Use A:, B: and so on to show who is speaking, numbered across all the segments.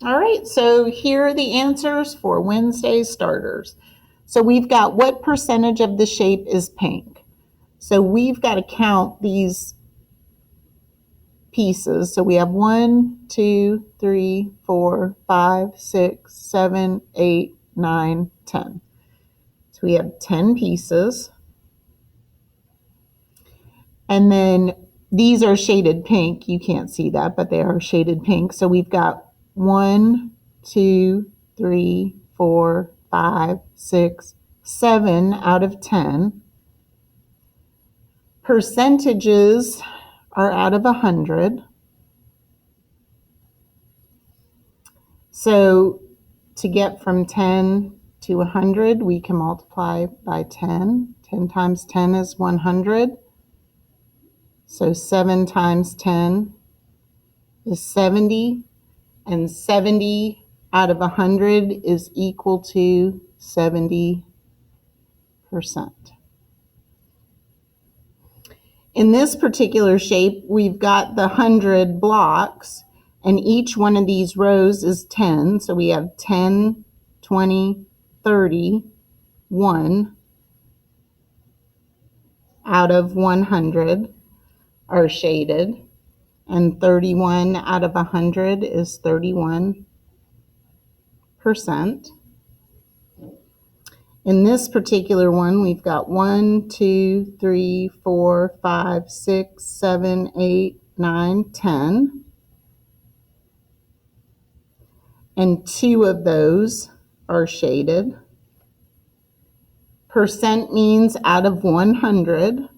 A: All right, so here are the answers for Wednesday's starters. So we've got what percentage of the shape is pink. So we've got to count these pieces. So we have 1, 2, 3, 4, 5, 6, 7, 8, 9, 10. So we have 10 pieces. And then these are shaded pink. You can't see that, but they are shaded pink. So we've got 1, 2, 3, 4, 5, 6, 7 out of 10. Percentages are out of 100. So to get from 10 to 100, we can multiply by 10. 10 times 10 is 100. So 7 times 10 is 70. And 70 out of 100 is equal to 70%. In this particular shape, we've got the 100 blocks, and each one of these rows is 10. So we have 10, 20, 30, 1 out of 100 are shaded, and 31 out of 100 is 31%. In this particular one, we've got 1, 2, 3, 4, 5, 6, 7, 8, 9, 10. And 2 of those are shaded. Percent means out of 100.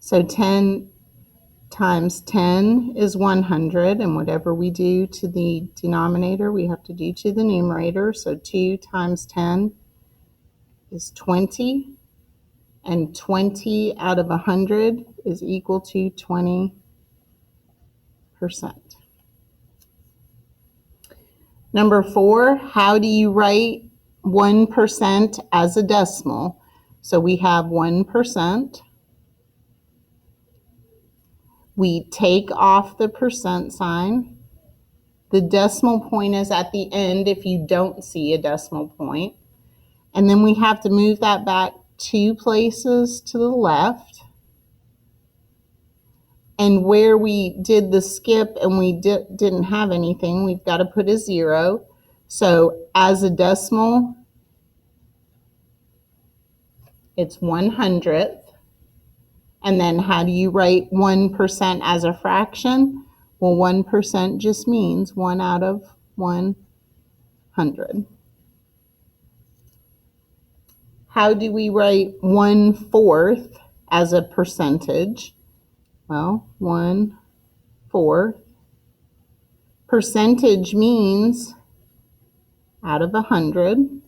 A: So 10 times 10 is 100, and whatever we do to the denominator, we have to do to the numerator. So 2 times 10 is 20, and 20 out of 100 is equal to 20%. Number 4, how do you write 1% as a decimal? So we have 1%. We take off the percent sign. The decimal point is at the end if you don't see a decimal point. And then we have to move that back 2 places to the left. And where we did the skip and we didn't have anything, we've got to put a 0. So as a decimal, it's 100th. And then how do you write 1% as a fraction? Well, 1% just means 1 out of 100. How do we write 1/4 as a percentage? Well, 1/4. Percentage means out of 100.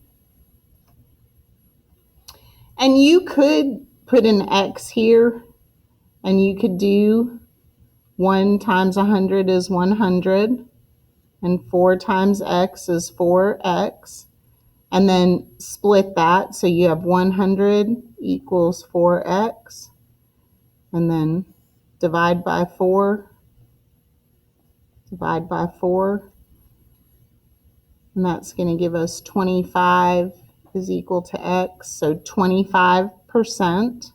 A: And you could put an X here, and you could do 1 times 100 is 100, and 4 times X is 4X. And then split that, so you have 100 equals 4X. And then divide by 4, divide by 4. And that's going to give us 25 is equal to X, so 25%.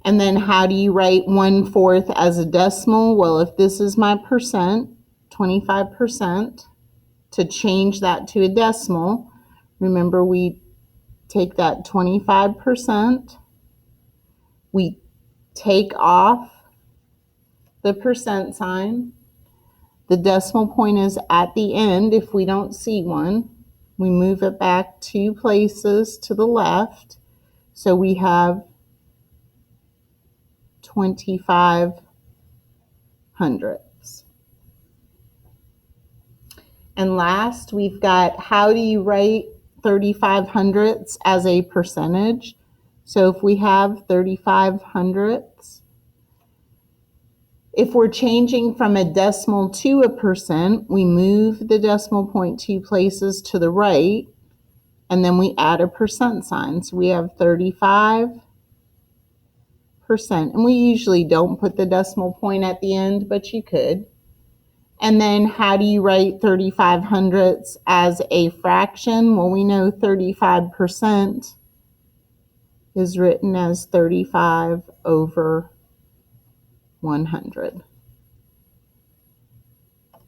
A: And then how do you write 1/4 as a decimal? Well, if this is my percent, 25%, to change that to a decimal, remember we take that 25%, we take off the percent sign. The decimal point is at the end if we don't see one. We move it back 2 places to the left. So we have 25 hundredths. And last, we've got how do you write 35 hundredths as a percentage? So if we have 35 hundredths, if we're changing from a decimal to a percent, we move the decimal point 2 places to the right, and then we add a percent sign. So we have 35% 35%. And we usually don't put the decimal point at the end, but you could. And then how do you write 35 hundredths as a fraction? Well, we know 35% is written as 35 over 100.